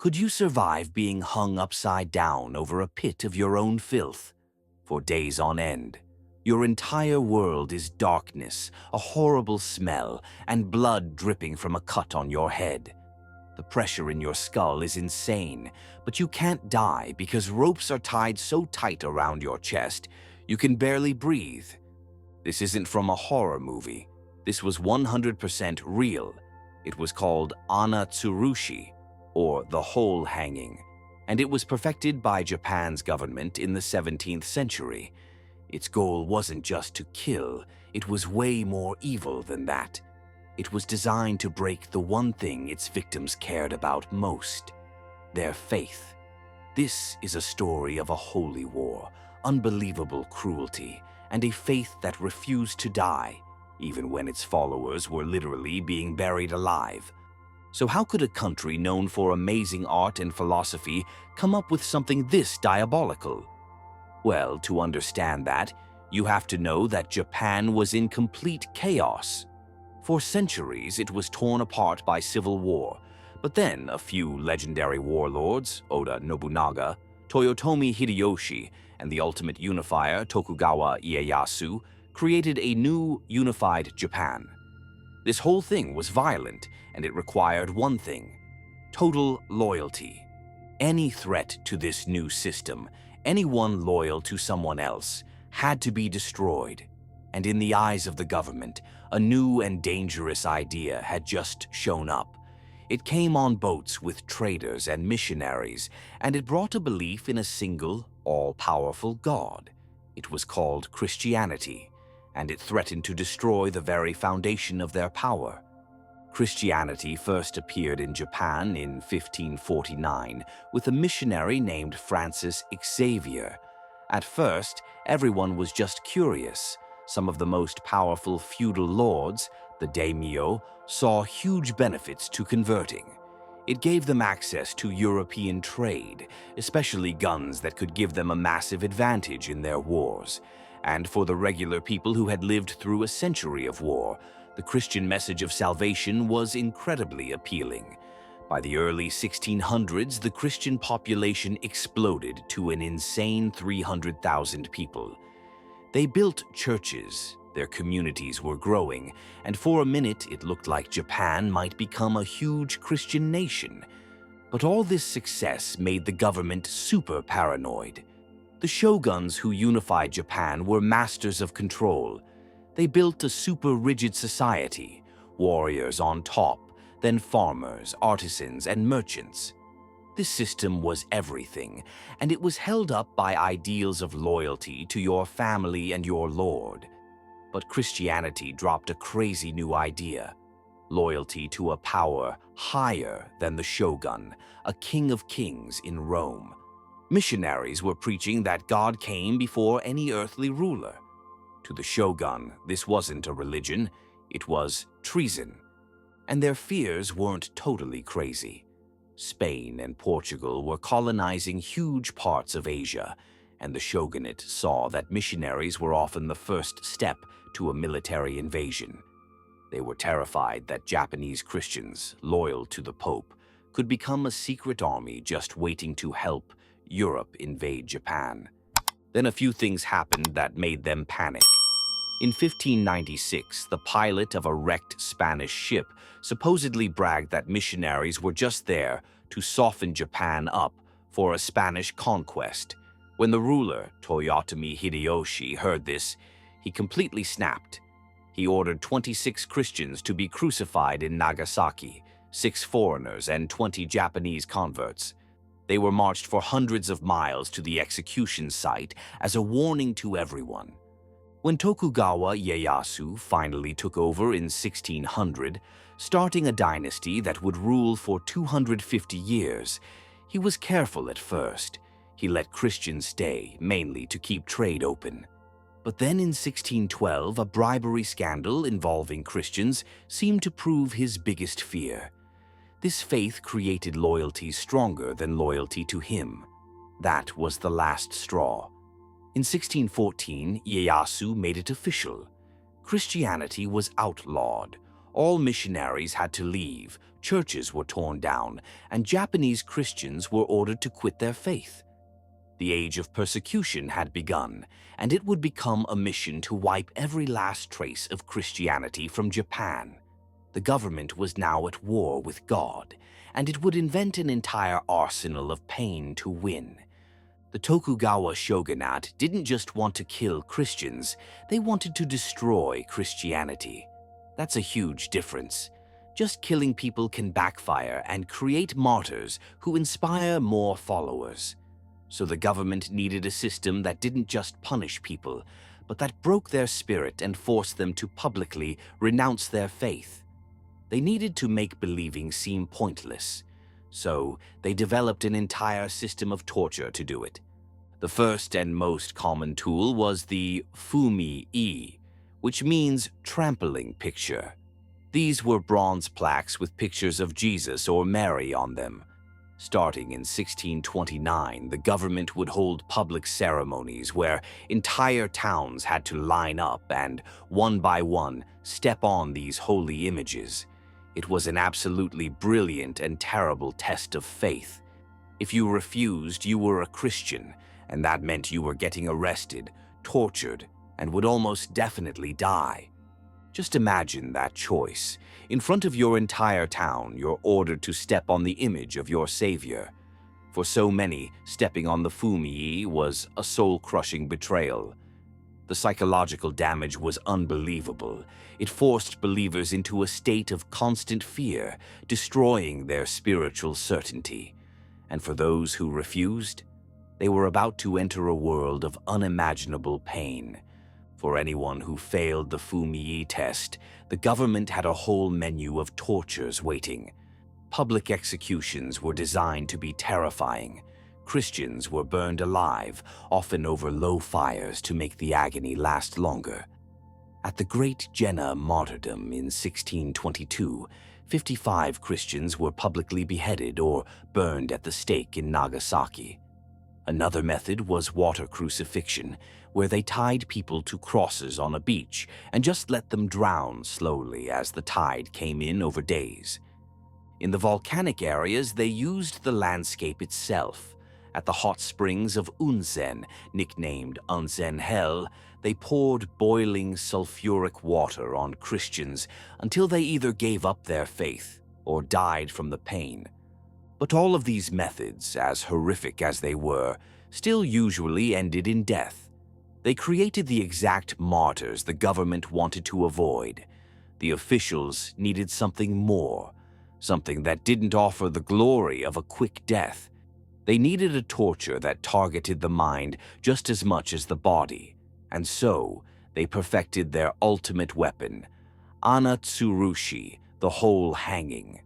Could you survive being hung upside down over a pit of your own filth? For days on end. Your entire world is darkness, a horrible smell, and blood dripping from a cut on your head. The pressure in your skull is insane, but you can't die because ropes are tied so tight around your chest, you can barely breathe. This isn't from a horror movie. This was 100% real. It was called Ana-tsurushi, or the whole hanging, and it was perfected by Japan's government in the 17th century. Its goal wasn't just to kill, it was way more evil than that. It was designed to break the one thing its victims cared about most, their faith. This is a story of a holy war, unbelievable cruelty, and a faith that refused to die, even when its followers were literally being buried alive. So how could a country known for amazing art and philosophy come up with something this diabolical? Well, to understand that, you have to know that Japan was in complete chaos. For centuries, it was torn apart by civil war, but then a few legendary warlords, Oda Nobunaga, Toyotomi Hideyoshi, and the ultimate unifier, Tokugawa Ieyasu, created a new unified Japan. This whole thing was violent, and it required one thing: total loyalty. Any threat to this new system, anyone loyal to someone else, had to be destroyed. And in the eyes of the government, a new and dangerous idea had just shown up. It came on boats with traders and missionaries, and it brought a belief in a single, all-powerful God. It was called Christianity, and it threatened to destroy the very foundation of their power. Christianity first appeared in Japan in 1549 with a missionary named Francis Xavier. At first, everyone was just curious. Some of the most powerful feudal lords, the daimyo, saw huge benefits to converting. It gave them access to European trade, especially guns that could give them a massive advantage in their wars. And for the regular people who had lived through a century of war, the Christian message of salvation was incredibly appealing. By the early 1600s, the Christian population exploded to an insane 300,000 people. They built churches, their communities were growing, and for a minute it looked like Japan might become a huge Christian nation. But all this success made the government super paranoid. The shoguns who unified Japan were masters of control. They built a super rigid society, warriors on top, then farmers, artisans, and merchants. This system was everything, and it was held up by ideals of loyalty to your family and your lord. But Christianity dropped a crazy new idea: loyalty to a power higher than the shogun, a king of kings in Rome. Missionaries were preaching that God came before any earthly ruler. To the shogun, this wasn't a religion, it was treason. And their fears weren't totally crazy. Spain and Portugal were colonizing huge parts of Asia, and the shogunate saw that missionaries were often the first step to a military invasion. They were terrified that Japanese Christians, loyal to the Pope, could become a secret army just waiting to help Europe invade Japan. Then a few things happened that made them panic. In 1596, the pilot of a wrecked Spanish ship supposedly bragged that missionaries were just there to soften Japan up for a Spanish conquest. When the ruler, Toyotomi Hideyoshi, heard this, he completely snapped. He ordered 26 Christians to be crucified in Nagasaki, 6 foreigners and 20 Japanese converts. They were marched for hundreds of miles to the execution site as a warning to everyone. When Tokugawa Ieyasu finally took over in 1600, starting a dynasty that would rule for 250 years, he was careful at first. He let Christians stay, mainly to keep trade open. But then in 1612, a bribery scandal involving Christians seemed to prove his biggest fear. This faith created loyalty stronger than loyalty to him. That was the last straw. In 1614, Ieyasu made it official. Christianity was outlawed. All missionaries had to leave, churches were torn down, and Japanese Christians were ordered to quit their faith. The age of persecution had begun, and it would become a mission to wipe every last trace of Christianity from Japan. The government was now at war with God, and it would invent an entire arsenal of pain to win. The Tokugawa shogunate didn't just want to kill Christians, they wanted to destroy Christianity. That's a huge difference. Just killing people can backfire and create martyrs who inspire more followers. So the government needed a system that didn't just punish people, but that broke their spirit and forced them to publicly renounce their faith. They needed to make believing seem pointless, so they developed an entire system of torture to do it. The first and most common tool was the fumi-e, which means trampling picture. These were bronze plaques with pictures of Jesus or Mary on them. Starting in 1629, the government would hold public ceremonies where entire towns had to line up and, one by one, step on these holy images. It was an absolutely brilliant and terrible test of faith. If you refused, you were a Christian, and that meant you were getting arrested, tortured, and would almost definitely die. Just imagine that choice. In front of your entire town, you're ordered to step on the image of your savior. For so many, stepping on the fumi-e was a soul-crushing betrayal. The psychological damage was unbelievable. It forced believers into a state of constant fear, destroying their spiritual certainty. And for those who refused, they were about to enter a world of unimaginable pain. For anyone who failed the fumi-e test, the government had a whole menu of tortures waiting. Public executions were designed to be terrifying. Christians were burned alive, often over low fires to make the agony last longer. At the Great Jena martyrdom in 1622, 55 Christians were publicly beheaded or burned at the stake in Nagasaki. Another method was water crucifixion, where they tied people to crosses on a beach and just let them drown slowly as the tide came in over days. In the volcanic areas, they used the landscape itself. At the hot springs of Unzen, nicknamed Unzen Hell, they poured boiling sulfuric water on Christians until they either gave up their faith or died from the pain. But all of these methods, as horrific as they were, still usually ended in death. They created the exact martyrs the government wanted to avoid. The officials needed something more, something that didn't offer the glory of a quick death. They needed a torture that targeted the mind just as much as the body, and so they perfected their ultimate weapon, Ana-tsurushi, the whole hanging.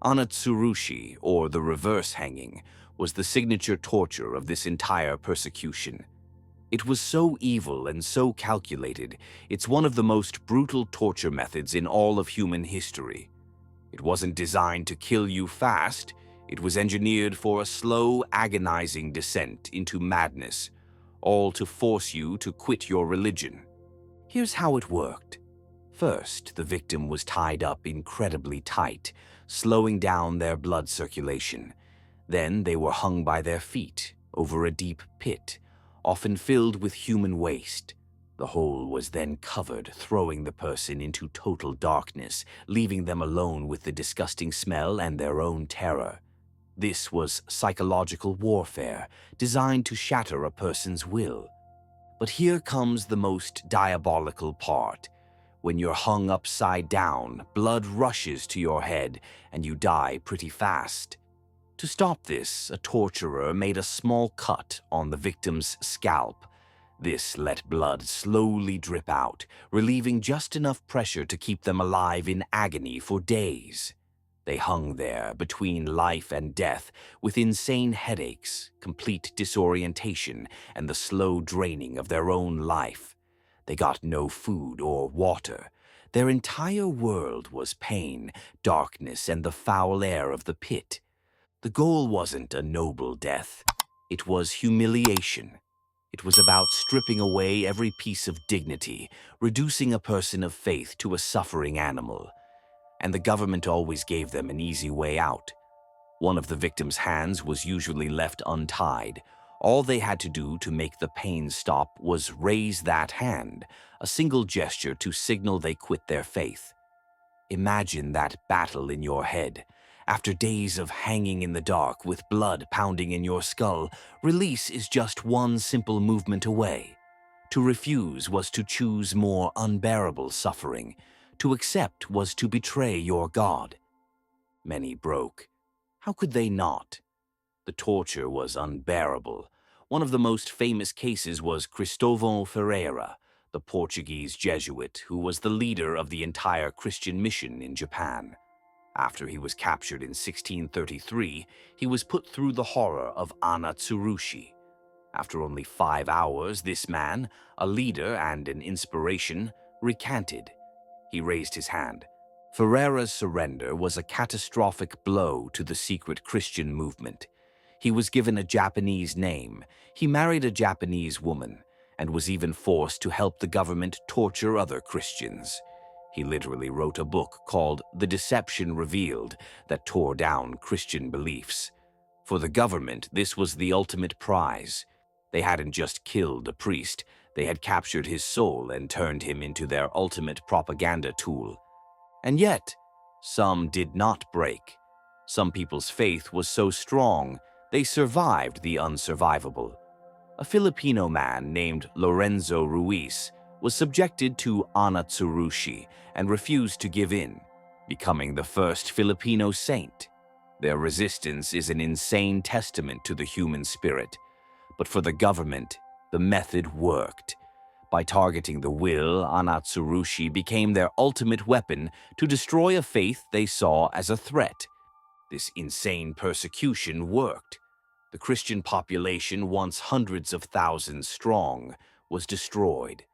Ana-tsurushi, or the reverse hanging, was the signature torture of this entire persecution. It was so evil and so calculated, it's one of the most brutal torture methods in all of human history. It wasn't designed to kill you fast, it was engineered for a slow, agonizing descent into madness, all to force you to quit your religion. Here's how it worked. First, the victim was tied up incredibly tight, slowing down their blood circulation. Then they were hung by their feet over a deep pit, often filled with human waste. The hole was then covered, throwing the person into total darkness, leaving them alone with the disgusting smell and their own terror. This was psychological warfare, designed to shatter a person's will. But here comes the most diabolical part. When you're hung upside down, blood rushes to your head, and you die pretty fast. To stop this, a torturer made a small cut on the victim's scalp. This let blood slowly drip out, relieving just enough pressure to keep them alive in agony for days. They hung there between life and death, with insane headaches, complete disorientation, and the slow draining of their own life. They got no food or water. Their entire world was pain, darkness, and the foul air of the pit. The goal wasn't a noble death. It was humiliation. It was about stripping away every piece of dignity, reducing a person of faith to a suffering animal. and the government always gave them an easy way out. One of the victim's hands was usually left untied. All they had to do to make the pain stop was raise that hand, a single gesture to signal they quit their faith. Imagine that battle in your head. After days of hanging in the dark with blood pounding in your skull, release is just one simple movement away. To refuse was to choose more unbearable suffering. To accept was to betray your God. Many broke. How could they not? The torture was unbearable. One of the most famous cases was Cristóvão Ferreira, the Portuguese Jesuit who was the leader of the entire Christian mission in Japan. After he was captured in 1633, he was put through the horror of Ana-tsurushi. After only 5 hours, this man, a leader and an inspiration, recanted. He raised his hand. Ferreira's surrender was a catastrophic blow to the secret Christian movement. He was given a Japanese name, he married a Japanese woman, and was even forced to help the government torture other Christians. He literally wrote a book called The Deception Revealed that tore down Christian beliefs. For the government, this was the ultimate prize. They hadn't just killed a priest, they had captured his soul and turned him into their ultimate propaganda tool. And yet, some did not break. Some people's faith was so strong, they survived the unsurvivable. A Filipino man named Lorenzo Ruiz was subjected to Ana-tsurushi and refused to give in, becoming the first Filipino saint. Their resistance is an insane testament to the human spirit. But for the government, the method worked. By targeting the will, Ana-tsurushi became their ultimate weapon to destroy a faith they saw as a threat. This insane persecution worked. The Christian population, once hundreds of thousands strong, was destroyed.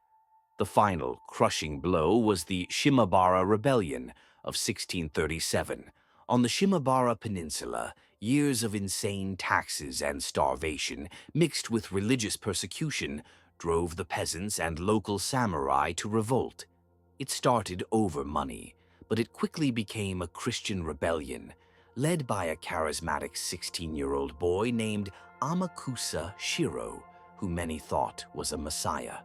The final, crushing blow was the Shimabara Rebellion of 1637. On the Shimabara Peninsula, years of insane taxes and starvation, mixed with religious persecution, drove the peasants and local samurai to revolt. It started over money, but it quickly became a Christian rebellion, led by a charismatic 16-year-old boy named Amakusa Shiro, who many thought was a messiah.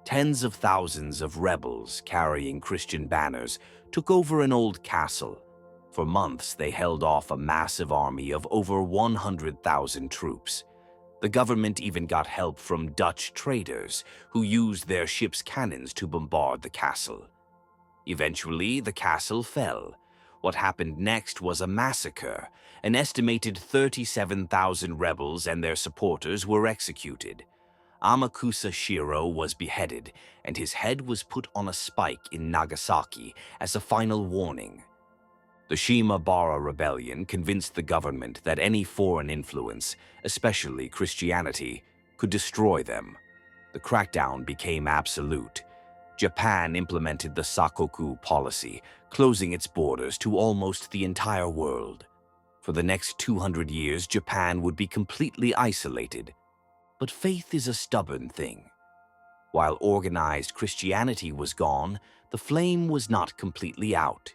Tens of thousands of rebels carrying Christian banners took over an old castle. For months, they held off a massive army of over 100,000 troops. The government even got help from Dutch traders who used their ships' cannons to bombard the castle. Eventually, the castle fell. What happened next was a massacre. An estimated 37,000 rebels and their supporters were executed. Amakusa Shiro was beheaded, and his head was put on a spike in Nagasaki as a final warning. The Shimabara Rebellion convinced the government that any foreign influence, especially Christianity, could destroy them. The crackdown became absolute. Japan implemented the Sakoku policy, closing its borders to almost the entire world. For the next 200 years, Japan would be completely isolated. But faith is a stubborn thing. While organized Christianity was gone, the flame was not completely out.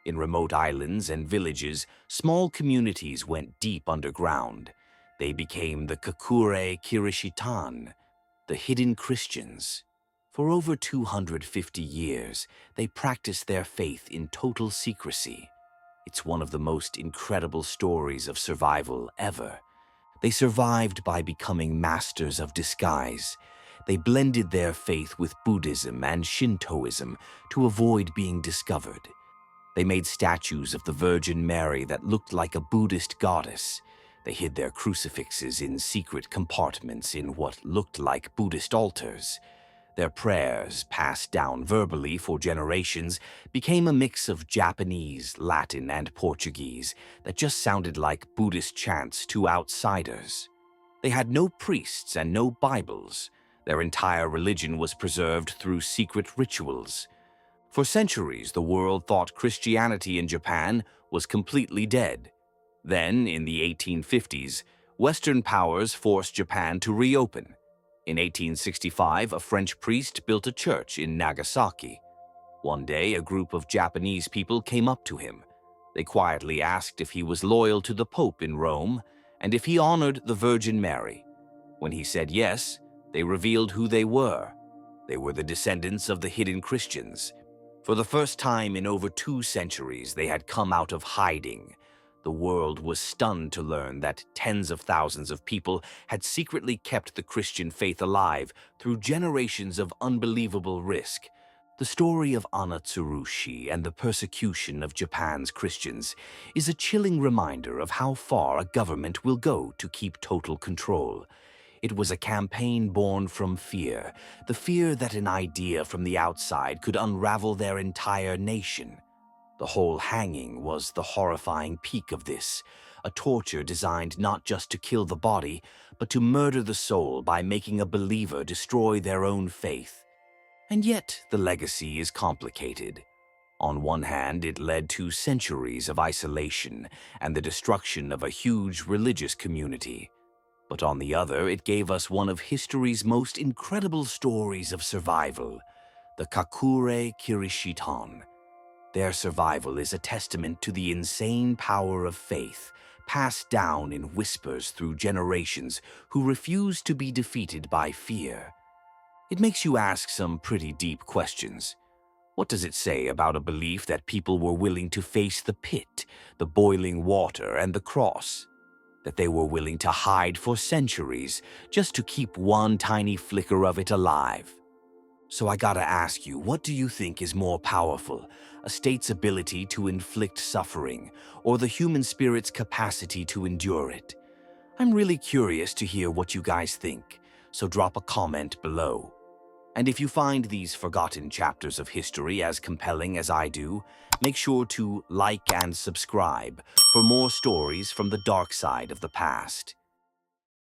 In remote islands and villages, small communities went deep underground. They became the Kakure Kirishitan, the hidden Christians. For over 250 years, they practiced their faith in total secrecy. It's one of the most incredible stories of survival ever. They survived by becoming masters of disguise. They blended their faith with Buddhism and Shintoism to avoid being discovered. They made statues of the Virgin Mary that looked like a Buddhist goddess. They hid their crucifixes in secret compartments in what looked like Buddhist altars. Their prayers, passed down verbally for generations, became a mix of Japanese, Latin, and Portuguese that just sounded like Buddhist chants to outsiders. They had no priests and no Bibles. Their entire religion was preserved through secret rituals. For centuries, the world thought Christianity in Japan was completely dead. Then, in the 1850s, Western powers forced Japan to reopen. In 1865, a French priest built a church in Nagasaki. One day, a group of Japanese people came up to him. They quietly asked if he was loyal to the Pope in Rome and if he honored the Virgin Mary. When he said yes, they revealed who they were. They were the descendants of the hidden Christians. For the first time in over 2 centuries, they had come out of hiding. The world was stunned to learn that tens of thousands of people had secretly kept the Christian faith alive through generations of unbelievable risk. The story of Ana-tsurushi and the persecution of Japan's Christians is a chilling reminder of how far a government will go to keep total control. It was a campaign born from fear, the fear that an idea from the outside could unravel their entire nation. The whole hanging was the horrifying peak of this, a torture designed not just to kill the body, but to murder the soul by making a believer destroy their own faith. And yet, the legacy is complicated. On one hand, it led to centuries of isolation and the destruction of a huge religious community. But on the other, it gave us one of history's most incredible stories of survival, the Kakure Kirishitan. Their survival is a testament to the insane power of faith, passed down in whispers through generations who refuse to be defeated by fear. It makes you ask some pretty deep questions. What does it say about a belief that people were willing to face the pit, the boiling water, and the cross? That they were willing to hide for centuries just to keep one tiny flicker of it alive? So I gotta ask you, what do you think is more powerful, a state's ability to inflict suffering, or the human spirit's capacity to endure it? I'm really curious to hear what you guys think, so drop a comment below. And if you find these forgotten chapters of history as compelling as I do, make sure to like and subscribe for more stories from the dark side of the past.